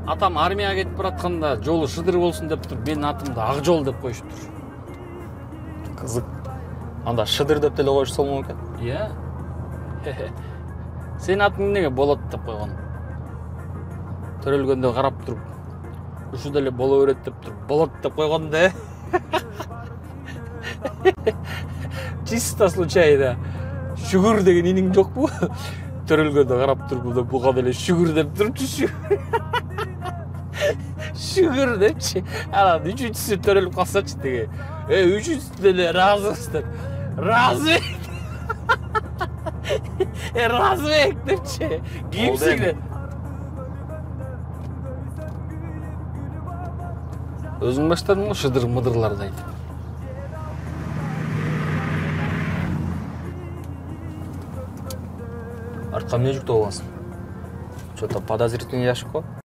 Атам армияга кетип баратканда жолу шыдыр болсун деп туруп, менин атымды Ак жол деп коюшуптур. Кызык. Анда шыдыр деп деле коюш болмок экен. Иә. Сенин атың эмнеге болот деп койгон? Төрөлгөндө карап туруп, ушу деле боло берет деп туруп, болот деп койгон да. Чисто случайно. Шүгүр деген иниң жокпу? Төрөлгөндө карап туруп, буга деле шүгүр деп турчу. Шүгүр депчи. Анан үчүнчүсү төрөлүп калсачы деге. Үчүнчүсү деле ыраазыбыз деп. Ыраазыбек. Ыраазыбек депчи. Кийимсиңде. Өзүң баштадың го шыдыр мыдырларды айтып. Артка эмне жүктөп аласың? Что-то подозрительный ящик го?